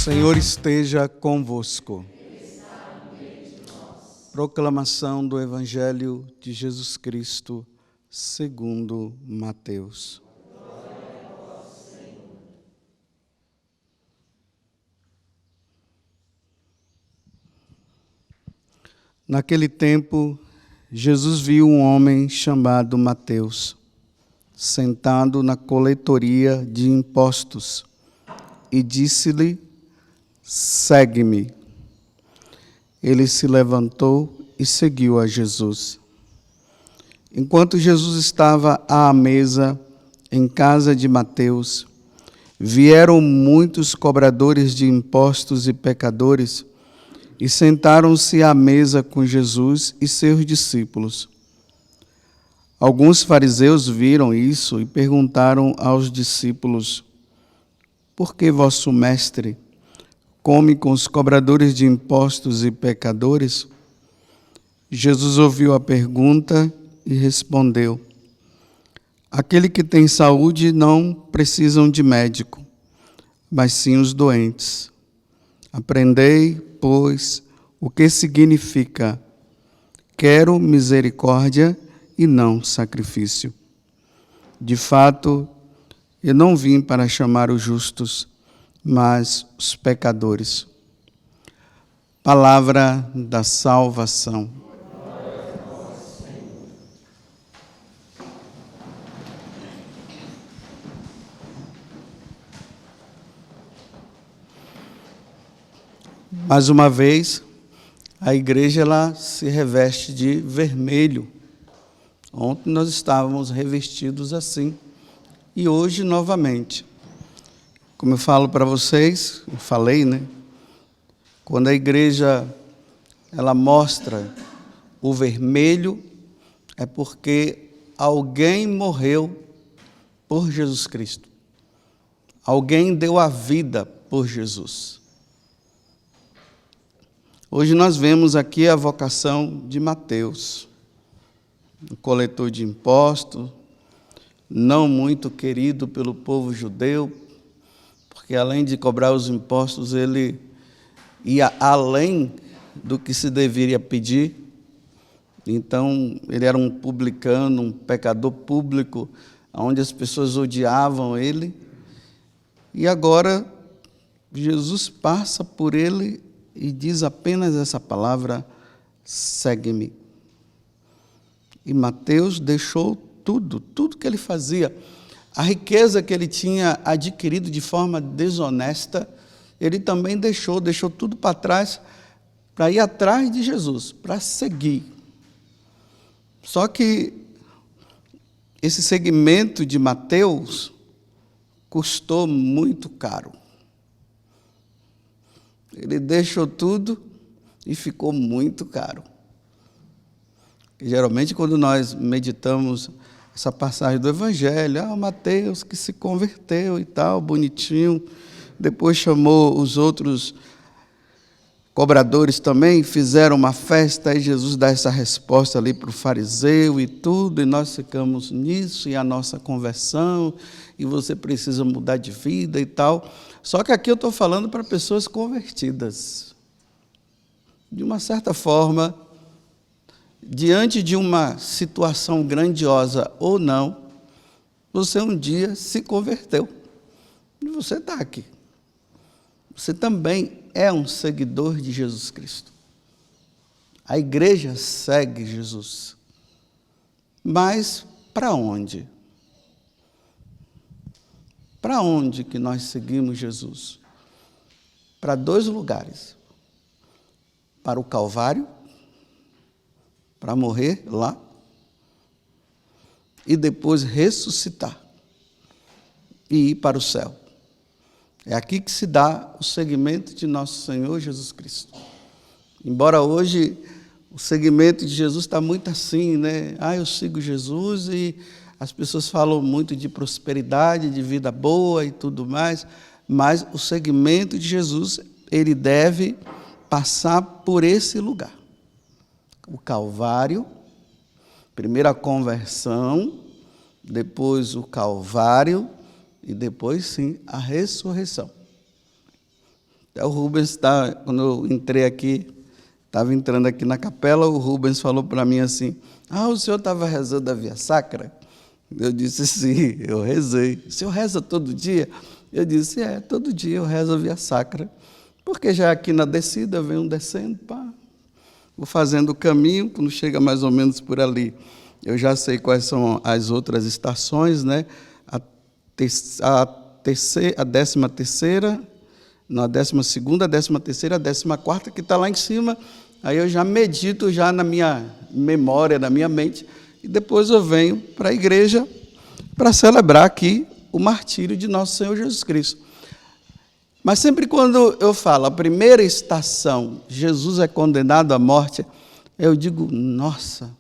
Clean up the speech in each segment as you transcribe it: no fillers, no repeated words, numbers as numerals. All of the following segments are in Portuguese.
Senhor esteja convosco. Proclamação do Evangelho de Jesus Cristo, segundo Mateus. Naquele tempo, Jesus viu um homem chamado Mateus, sentado na coletoria de impostos, e disse-lhe: segue-me. Ele se levantou e seguiu a Jesus. Enquanto Jesus estava à mesa em casa de Mateus, vieram muitos cobradores de impostos e pecadores e sentaram-se à mesa com Jesus e seus discípulos. Alguns fariseus viram isso e perguntaram aos discípulos: por que vosso mestre come com os cobradores de impostos e pecadores? Jesus ouviu a pergunta e respondeu: aquele que tem saúde não precisam de médico, mas sim os doentes. Aprendei, pois, o que significa: quero misericórdia e não sacrifício. De fato, eu não vim para chamar os justos, mas os pecadores. Palavra da salvação. Mais uma vez, a igreja ela se reveste de vermelho. Ontem nós estávamos revestidos assim. E hoje, novamente. Como eu falo para vocês, eu falei, né? Quando a igreja ela mostra o vermelho, é porque alguém morreu por Jesus Cristo. Alguém deu a vida por Jesus. Hoje nós vemos aqui a vocação de Mateus, o coletor de impostos, não muito querido pelo povo judeu, porque além de cobrar os impostos, ele ia além do que se deveria pedir. Então, ele era um publicano, um pecador público, onde as pessoas odiavam ele. E agora, Jesus passa por ele e diz apenas essa palavra: segue-me. E Mateus deixou tudo que ele fazia, a riqueza que ele tinha adquirido de forma desonesta, ele também deixou tudo para trás, para ir atrás de Jesus, para seguir. Só que esse seguimento de Mateus custou muito caro. Ele deixou tudo e ficou muito caro. E, geralmente, quando nós meditamos essa passagem do Evangelho, Mateus que se converteu e tal, bonitinho, depois chamou os outros cobradores também, fizeram uma festa, e Jesus dá essa resposta ali para o fariseu e tudo, e nós ficamos nisso, e a nossa conversão, e você precisa mudar de vida e tal. Só que aqui eu estou falando para pessoas convertidas. De uma certa forma, diante de uma situação grandiosa ou não, você um dia se converteu. E você está aqui. Você também é um seguidor de Jesus Cristo. A igreja segue Jesus. Mas para onde? Para onde que nós seguimos Jesus? Para dois lugares. Para o Calvário, para morrer lá, e depois ressuscitar e ir para o céu. É aqui que se dá o seguimento de nosso Senhor Jesus Cristo. Embora hoje o seguimento de Jesus está muito assim, né? Eu sigo Jesus, e as pessoas falam muito de prosperidade, de vida boa e tudo mais, mas o seguimento de Jesus, ele deve passar por esse lugar. O Calvário, primeiro a conversão, depois o Calvário e depois, sim, a ressurreição. Até o Rubens, quando eu entrei aqui, estava entrando aqui na capela, o Rubens falou para mim assim, o senhor estava rezando a Via Sacra? Eu disse, sim, eu rezei. O senhor reza todo dia? Eu disse, todo dia eu rezo a Via Sacra. Porque já aqui na descida, eu venho descendo, vou fazendo o caminho, quando chega mais ou menos por ali, eu já sei quais são as outras estações, né? A 13ª, não, a 12ª, a 13ª, a 14ª, que está lá em cima, aí eu já medito já na minha memória, na minha mente, e depois eu venho para a igreja para celebrar aqui o martírio de nosso Senhor Jesus Cristo. Mas sempre quando eu falo a primeira estação, Jesus é condenado à morte, eu digo, nossa,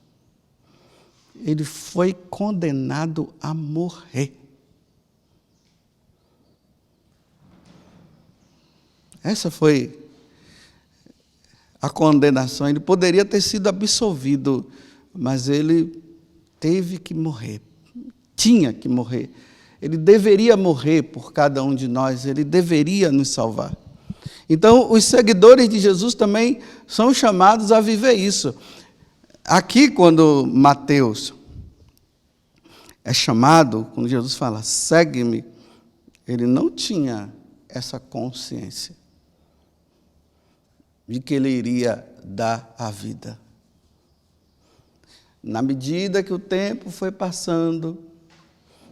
ele foi condenado a morrer. Essa foi a condenação. Ele poderia ter sido absolvido, mas ele teve que morrer. Tinha que morrer. Ele deveria morrer por cada um de nós, ele deveria nos salvar. Então, os seguidores de Jesus também são chamados a viver isso. Aqui, quando Mateus é chamado, quando Jesus fala, segue-me, ele não tinha essa consciência de que ele iria dar a vida. Na medida que o tempo foi passando,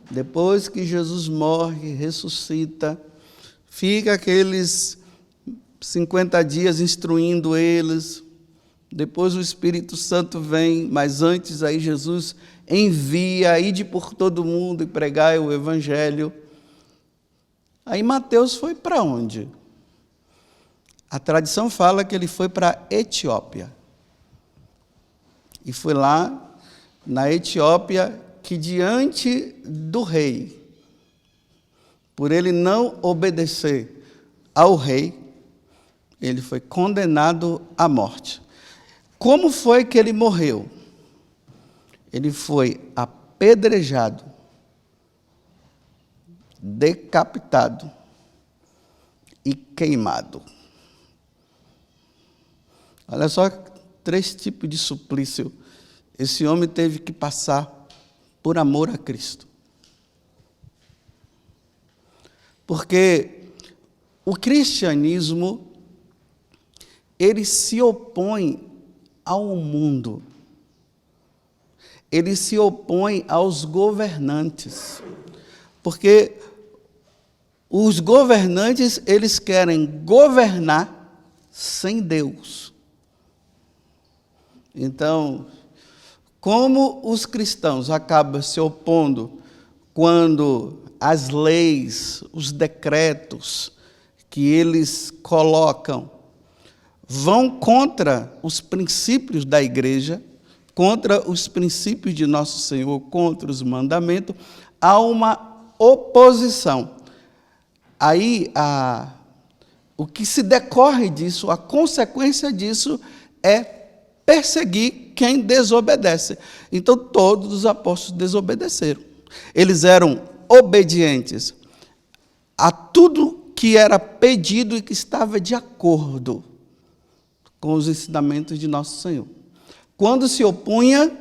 depois que Jesus morre, ressuscita, fica aqueles 50 dias instruindo eles, depois o Espírito Santo vem, mas antes aí Jesus envia, ide por todo mundo e pregai o Evangelho. Aí Mateus foi para onde? A tradição fala que ele foi para a Etiópia. E foi lá, na Etiópia, que diante do rei, por ele não obedecer ao rei, ele foi condenado à morte. Como foi que ele morreu? Ele foi apedrejado, decapitado e queimado. Olha só, 3 tipos de suplício esse homem teve que passar por amor a Cristo. Porque o cristianismo, ele se opõe ao mundo. Ele se opõe aos governantes. Porque os governantes, eles querem governar sem Deus. Então, como os cristãos acabam se opondo quando as leis, os decretos que eles colocam vão contra os princípios da igreja, contra os princípios de nosso Senhor, contra os mandamentos, há uma oposição. Aí, o que se decorre disso, a consequência disso é perseguir quem desobedece. Então, todos os apóstolos desobedeceram. Eles eram obedientes a tudo que era pedido e que estava de acordo com os ensinamentos de nosso Senhor. Quando se opunha,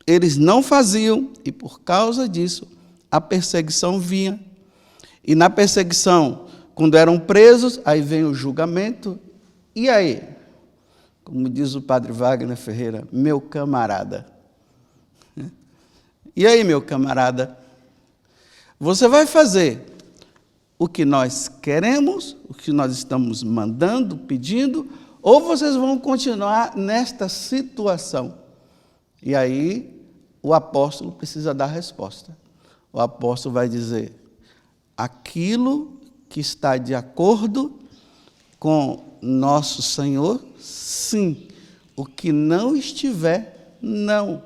eles não faziam, e por causa disso, a perseguição vinha. E na perseguição, quando eram presos, aí vem o julgamento, e aí? Como diz o padre Wagner Ferreira, meu camarada. E aí, meu camarada? Você vai fazer o que nós queremos, o que nós estamos mandando, pedindo, ou vocês vão continuar nesta situação? E aí, o apóstolo precisa dar a resposta. O apóstolo vai dizer, aquilo que está de acordo com nosso Senhor, sim. O que não estiver, não.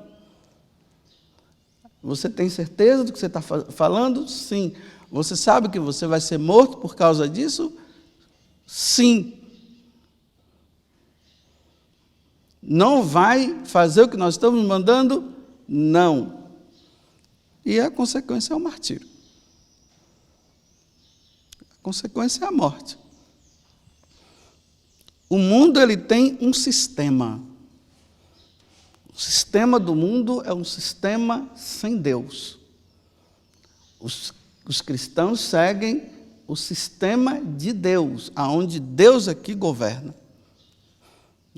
Você tem certeza do que você está falando? Sim. Você sabe que você vai ser morto por causa disso? Sim. Não vai fazer o que nós estamos mandando? Não. E a consequência é o martírio. consequência é a morte. O mundo ele tem um sistema. O sistema do mundo é um sistema sem Deus. Os cristãos seguem o sistema de Deus, aonde Deus aqui governa.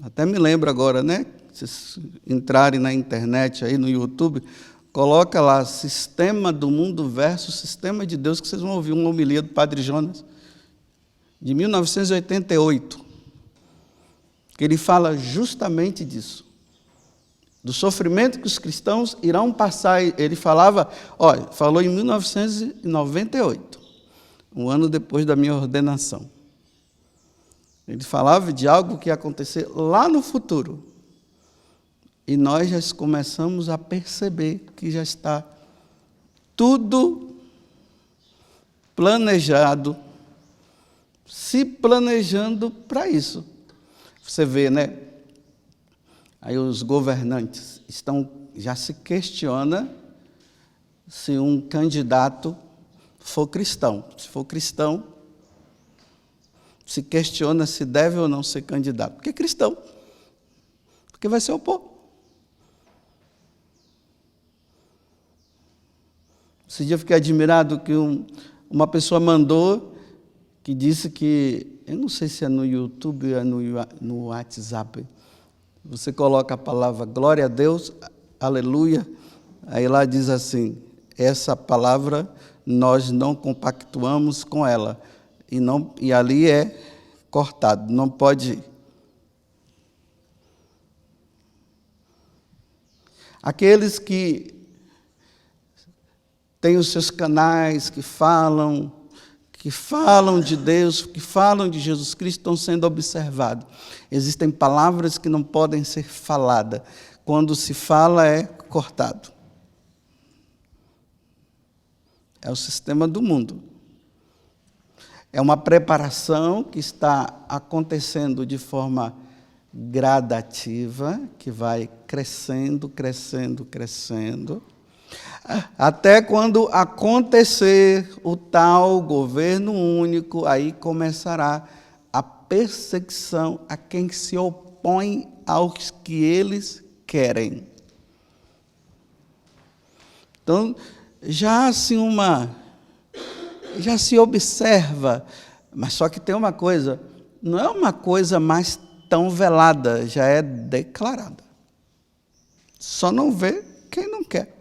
Até me lembro agora, né? Se vocês entrarem na internet, aí no YouTube, coloca lá Sistema do Mundo versus Sistema de Deus, que vocês vão ouvir uma homilia do Padre Jonas, de 1988, que ele fala justamente disso, do sofrimento que os cristãos irão passar. Ele falava, falou em 1998, um ano depois da minha ordenação. Ele falava de algo que ia acontecer lá no futuro. E nós já começamos a perceber que já está tudo planejado, se planejando para isso. Você vê, né? Aí os governantes já se questiona se um candidato for cristão. Se for cristão, se questiona se deve ou não ser candidato. Porque é cristão. Porque vai se opor. Esse dia eu fiquei admirado que uma pessoa mandou, que disse que, eu não sei se é no YouTube ou é no WhatsApp, você coloca a palavra glória a Deus, aleluia, aí lá diz assim, essa palavra nós não compactuamos com ela, e ali é cortado, não pode ir. Aqueles que têm os seus canais, que falam de Deus, que falam de Jesus Cristo, estão sendo observados. Existem palavras que não podem ser faladas. Quando se fala, é cortado. É o sistema do mundo. É uma preparação que está acontecendo de forma gradativa, que vai crescendo, crescendo, crescendo, até quando acontecer o tal governo único, aí começará a perseguição a quem se opõe aos que eles querem. Então, já se observa, mas só que tem uma coisa, não é uma coisa mais tão velada, já é declarada. Só não vê quem não quer.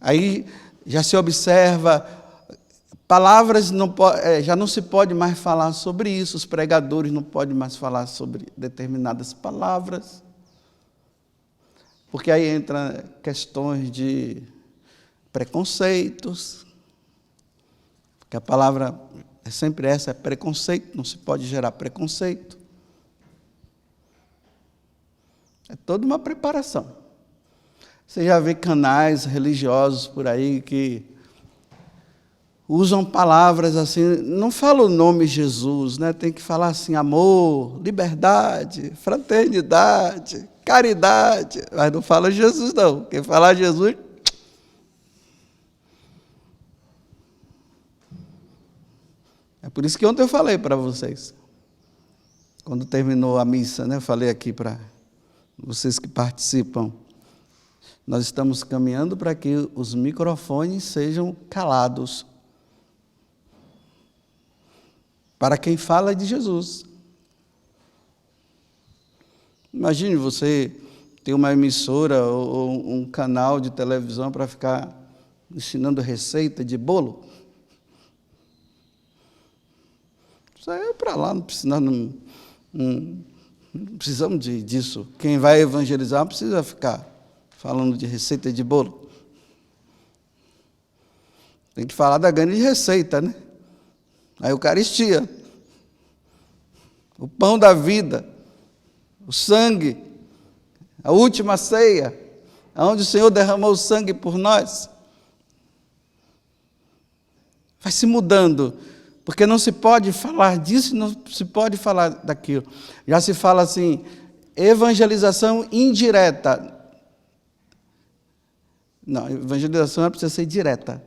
Aí já se observa, palavras já não se pode mais falar sobre isso, os pregadores não podem mais falar sobre determinadas palavras, porque aí entra questões de preconceitos, porque a palavra é sempre essa, é preconceito, não se pode gerar preconceito. É toda uma preparação. Você já vê canais religiosos por aí que usam palavras assim, não fala o nome Jesus, né? Tem que falar assim, amor, liberdade, fraternidade, caridade, mas não fala Jesus não. Quem falar Jesus... É por isso que ontem eu falei para vocês, quando terminou a missa, né? Eu falei aqui para vocês que participam, nós estamos caminhando para que os microfones sejam calados. Para quem fala de Jesus. Imagine você ter uma emissora ou um canal de televisão para ficar ensinando receita de bolo. Isso aí é para lá, não precisamos disso. Quem vai evangelizar não precisa ficar falando de receita de bolo. Tem que falar da grande receita, né? A Eucaristia, o pão da vida, o sangue, a última ceia, onde o Senhor derramou o sangue por nós. Vai se mudando, porque não se pode falar disso, não se pode falar daquilo. Já se fala assim, evangelização indireta. Não, evangelização precisa ser direta.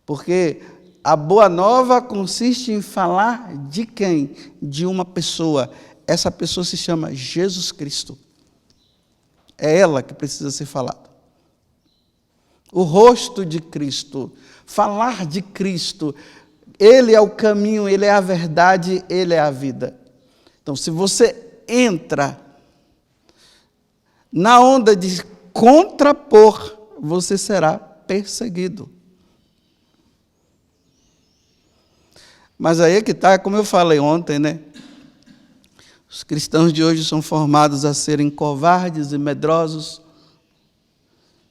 Porque a boa nova consiste em falar de quem? De uma pessoa. Essa pessoa se chama Jesus Cristo. É ela que precisa ser falada. O rosto de Cristo. Falar de Cristo. Ele é o caminho, Ele é a verdade, Ele é a vida. Então, se você entra na onda de contrapor, você será perseguido. Mas aí é que está, como eu falei ontem, né? Os cristãos de hoje são formados a serem covardes e medrosos.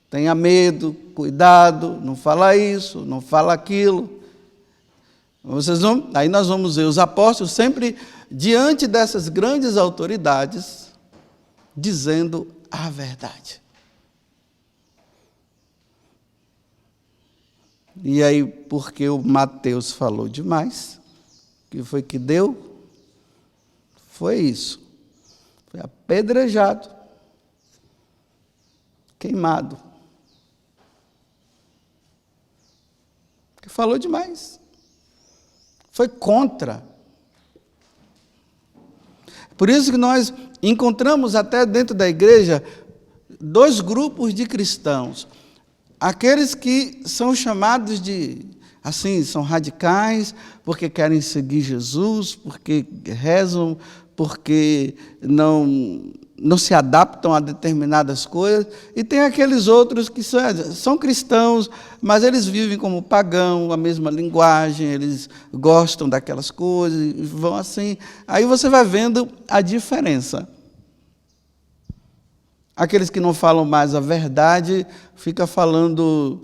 Tenha medo, cuidado, não fala isso, não fala aquilo. Aí nós vamos ver os apóstolos sempre diante dessas grandes autoridades, dizendo a verdade. E aí, porque o Mateus falou demais, o que foi que deu? Foi isso. Foi apedrejado, queimado. Porque falou demais. Foi contra. Por isso que nós encontramos até dentro da igreja 2 grupos de cristãos. Aqueles que são chamados de, assim, são radicais, porque querem seguir Jesus, porque rezam, porque não se adaptam a determinadas coisas. E tem aqueles outros que são cristãos, mas eles vivem como pagão, a mesma linguagem, eles gostam daquelas coisas, e vão assim. Aí você vai vendo a diferença. Aqueles que não falam mais a verdade, ficam falando...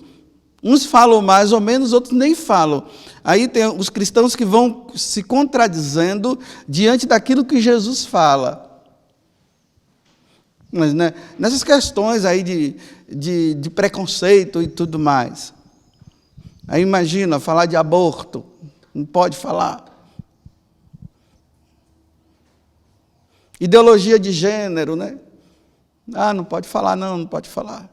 Uns falam mais ou menos, outros nem falam. Aí tem os cristãos que vão se contradizendo diante daquilo que Jesus fala. Mas, né, nessas questões aí de preconceito e tudo mais. Aí imagina, falar de aborto, não pode falar. Ideologia de gênero, né? Ah, não pode falar, não pode falar.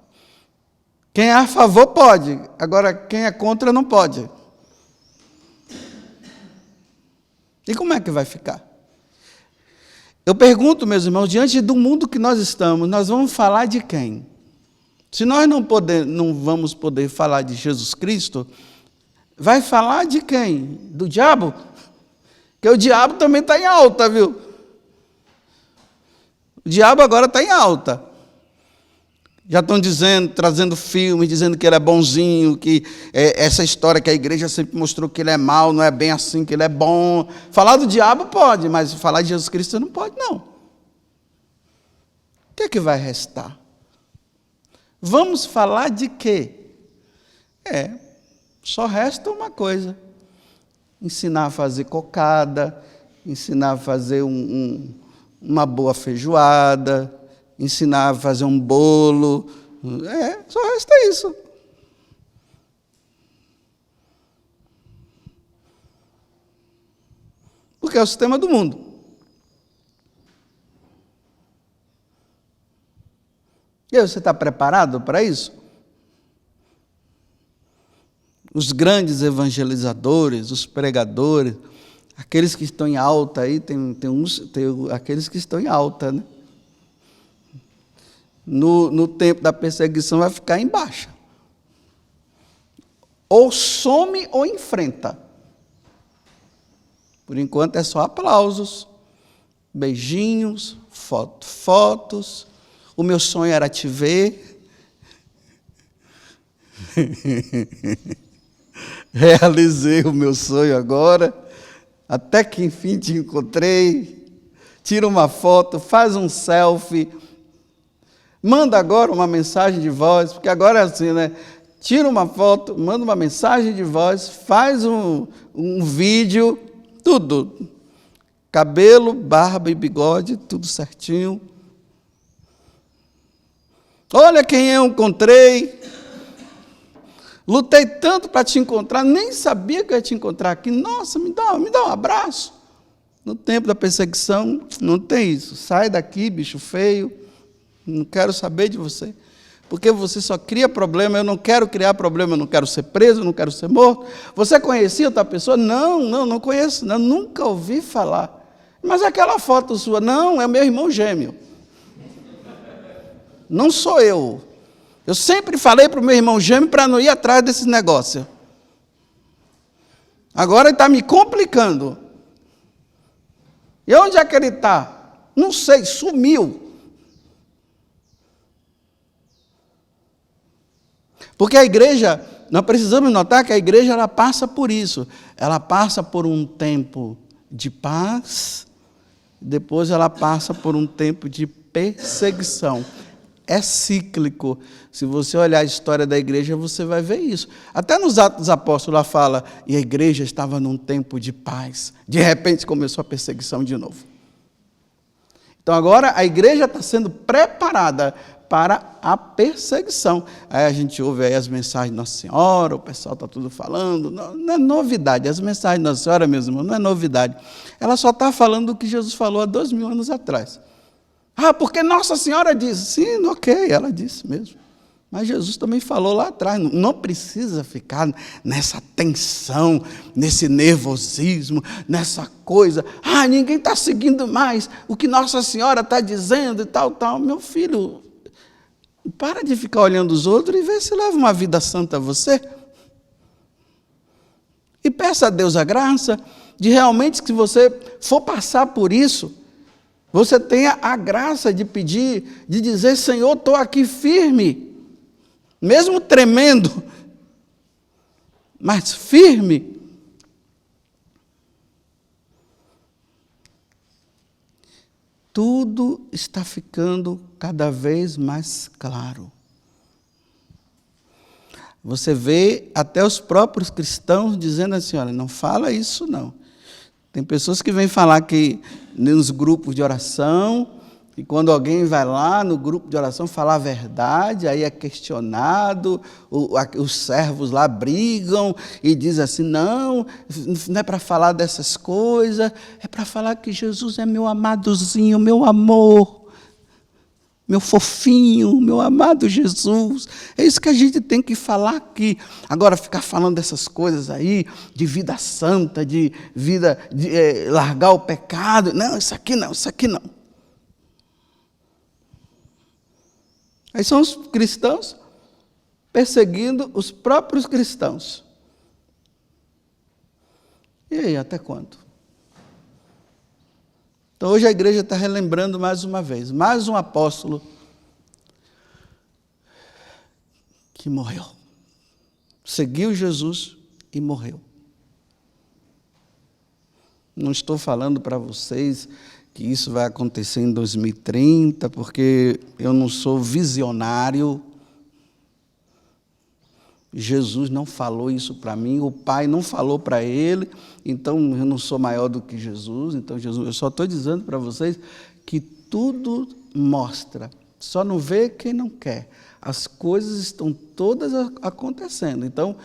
Quem é a favor pode, agora quem é contra não pode. E como é que vai ficar? Eu pergunto, meus irmãos, diante do mundo que nós estamos, nós vamos falar de quem? Se nós não vamos poder falar de Jesus Cristo, vai falar de quem? Do diabo? Porque o diabo também está em alta, viu? O diabo agora está em alta. Já estão dizendo, trazendo filmes, dizendo que ele é bonzinho, que essa história que a igreja sempre mostrou que ele é mau, não é bem assim, que ele é bom. Falar do diabo pode, mas falar de Jesus Cristo não pode, não. O que é que vai restar? Vamos falar de quê? Só resta uma coisa. Ensinar a fazer cocada, ensinar a fazer uma boa feijoada, ensinar a fazer um bolo, só resta isso. Porque é o sistema do mundo. E aí, você está preparado para isso? Os grandes evangelizadores, os pregadores, aqueles que estão em alta aí, tem aqueles que estão em alta, né? No tempo da perseguição vai ficar em baixa. Ou some ou enfrenta. Por enquanto é só aplausos, beijinhos, fotos. O meu sonho era te ver. Realizei o meu sonho agora. Até que enfim te encontrei. Tira uma foto, faz um selfie. Manda agora uma mensagem de voz, porque agora é assim, né? Tira uma foto, manda uma mensagem de voz, faz um vídeo, tudo. Cabelo, barba e bigode, tudo certinho. Olha quem eu encontrei. Lutei tanto para te encontrar, nem sabia que eu ia te encontrar aqui. Nossa, me dá um abraço. No tempo da perseguição, não tem isso. Sai daqui, bicho feio. Não quero saber de você. porque você só cria problema. Eu não quero criar problema, eu não quero ser preso, eu não quero ser morto. Você conhecia outra pessoa? Não conheço, não, nunca ouvi falar. Mas aquela foto sua, não, é meu irmão gêmeo. Não sou eu. Eu sempre falei para o meu irmão gêmeo para não ir atrás desse negócio. Agora ele está me complicando. E onde é que ele está? Não sei, sumiu. Porque a igreja, nós precisamos notar que a igreja ela passa por isso. Ela passa por um tempo de paz, depois ela passa por um tempo de perseguição. É cíclico. Se você olhar a história da igreja, você vai ver isso. Até nos Atos dos Apóstolos lá fala, e a igreja estava num tempo de paz. De repente começou a perseguição de novo. Então agora a igreja está sendo preparada para a perseguição. Aí a gente ouve aí as mensagens de Nossa Senhora, o pessoal está tudo falando. Não é novidade, as mensagens de Nossa Senhora, meus irmãos, não é novidade. Ela só está falando do que Jesus falou há 2000 anos atrás. Porque Nossa Senhora disse. Sim, ok, ela disse mesmo. Mas Jesus também falou lá atrás. Não precisa ficar nessa tensão, nesse nervosismo, nessa coisa. Ninguém está seguindo mais o que Nossa Senhora está dizendo e tal. Meu filho, para de ficar olhando os outros e vê se leva uma vida santa a você. E peça a Deus a graça de realmente, se você for passar por isso, você tenha a graça de pedir, de dizer, Senhor, estou aqui firme, mesmo tremendo, mas firme. Tudo está ficando cada vez mais claro. Você vê até os próprios cristãos dizendo assim, olha, não fala isso não. Tem pessoas que vêm falar que nos grupos de oração, e quando alguém vai lá no grupo de oração falar a verdade, aí é questionado, os servos lá brigam e dizem assim, não é para falar dessas coisas, é para falar que Jesus é meu amadozinho, meu amor, meu fofinho, meu amado Jesus. É isso que a gente tem que falar aqui. Agora, ficar falando dessas coisas aí, de vida santa, de vida, largar o pecado. Não, isso aqui não, isso aqui não. Aí são os cristãos perseguindo os próprios cristãos. E aí, até quando? Então, hoje a igreja está relembrando mais uma vez, mais um apóstolo que morreu. Seguiu Jesus e morreu. Não estou falando para vocês que isso vai acontecer em 2030, porque eu não sou visionário. Jesus não falou isso para mim, o Pai não falou para ele, então eu não sou maior do que Jesus. Então, Jesus, eu só estou dizendo para vocês que tudo mostra, só não vê quem não quer. As coisas estão todas acontecendo, então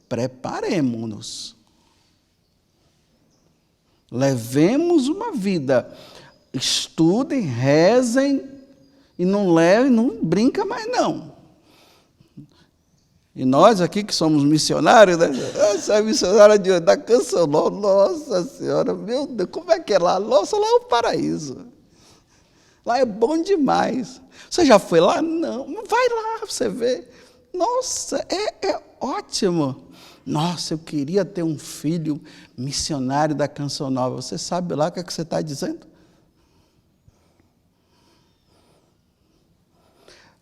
preparemo-nos. Levemos uma vida, estudem, rezem, e não brinca mais não. E nós aqui que somos missionários, né? Essa é a missionária da Canção Nova, nossa Senhora, meu Deus, como é que é lá? Nossa, lá é o paraíso. Lá é bom demais. Você já foi lá? Não. Vai lá para você ver. Nossa, é ótimo. Nossa, eu queria ter um filho missionário da Canção Nova. Você sabe lá o que você está dizendo?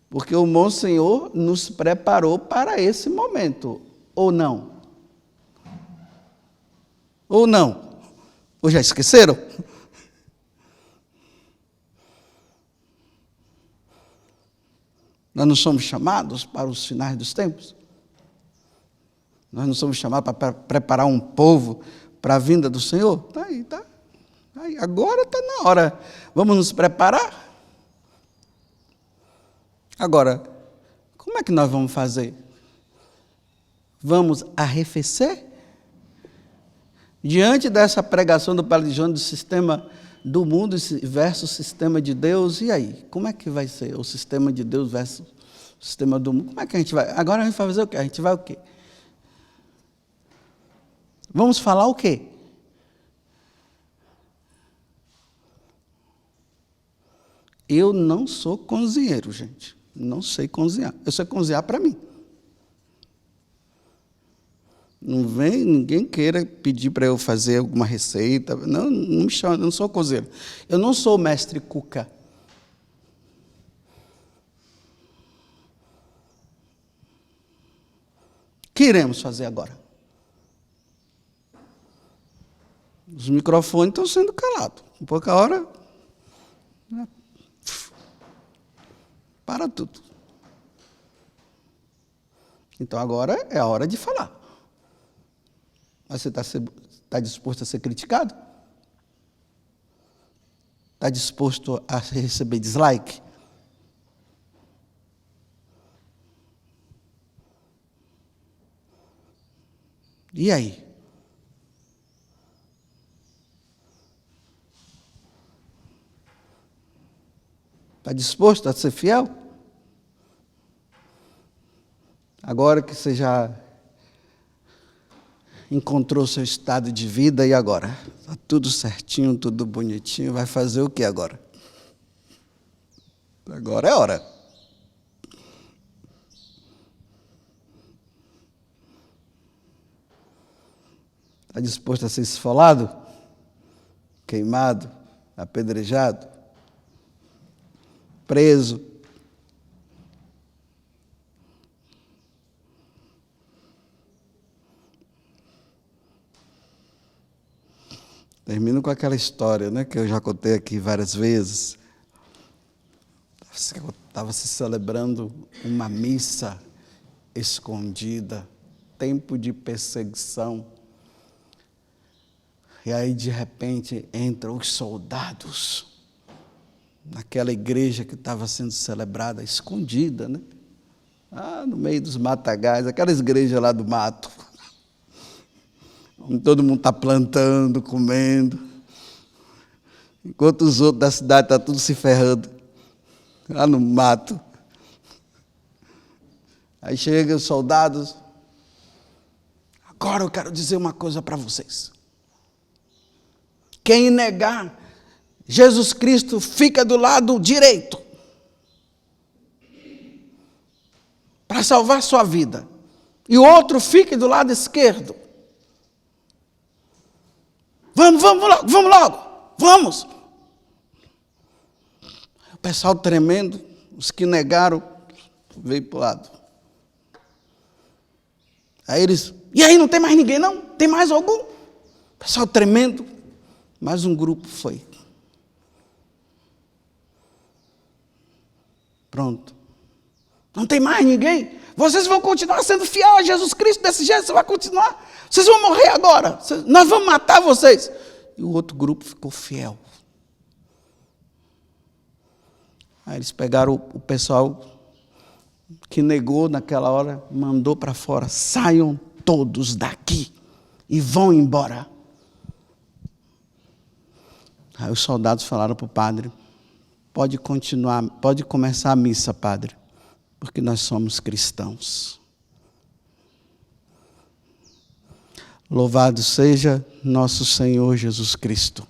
Porque o Monsenhor nos preparou para esse momento, ou não? Ou não? Ou já esqueceram? Nós não somos chamados para os finais dos tempos? Nós não somos chamados para preparar um povo para a vinda do Senhor? Está aí, está. Agora está na hora. Vamos nos preparar? Agora, como é que nós vamos fazer? Vamos arrefecer? Diante dessa pregação do Padre João do sistema do mundo versus o sistema de Deus, e aí? Como é que vai ser o sistema de Deus versus o Sistema do mundo. Como é que a gente vai? Agora a gente vai fazer o quê? A gente vai o quê? Vamos falar o quê? Eu não sou cozinheiro, gente. Não sei cozinhar. Eu sei cozinhar para mim. Não vem ninguém queira pedir para eu fazer alguma receita. Não me chama, eu não sou cozinheiro. Eu não sou mestre cuca. O que iremos fazer agora? Os microfones estão sendo calados. Em pouca hora, para tudo. Então agora é a hora de falar. Mas você está disposto a ser criticado? Está disposto a receber dislike? E aí? Está disposto a ser fiel? Agora que você já encontrou seu estado de vida, e agora? Está tudo certinho, tudo bonitinho, vai fazer o que agora? Agora é hora. Está disposto a ser esfolado? Queimado? Apedrejado? Preso? Termino com aquela história, né, que eu já contei aqui várias vezes. Estava se celebrando uma missa escondida, tempo de perseguição. E aí, de repente, entram os soldados naquela igreja que estava sendo celebrada, escondida, né? No meio dos matagais, aquelas igrejas lá do mato. Onde todo mundo está plantando, comendo. Enquanto os outros da cidade estão tudo se ferrando. Lá no mato. Aí chegam os soldados. Agora eu quero dizer uma coisa para vocês. Quem negar Jesus Cristo fica do lado direito. Para salvar sua vida. E o outro fique do lado esquerdo. Vamos logo, vamos. O pessoal tremendo, os que negaram, veio para o lado. Aí eles, e aí não tem mais ninguém não? Tem mais algum? O pessoal tremendo, mais um grupo foi. Pronto. Não tem mais ninguém? Vocês vão continuar sendo fiel a Jesus Cristo desse jeito? Você vai continuar? Vocês vão morrer agora. Nós vamos matar vocês. E o outro grupo ficou fiel. Aí eles pegaram o pessoal que negou naquela hora, mandou para fora. Saiam todos daqui e vão embora. Aí os soldados falaram para o padre, pode começar a missa, padre, porque nós somos cristãos. Louvado seja nosso Senhor Jesus Cristo.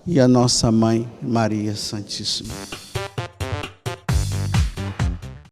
E a nossa Mãe Maria Santíssima.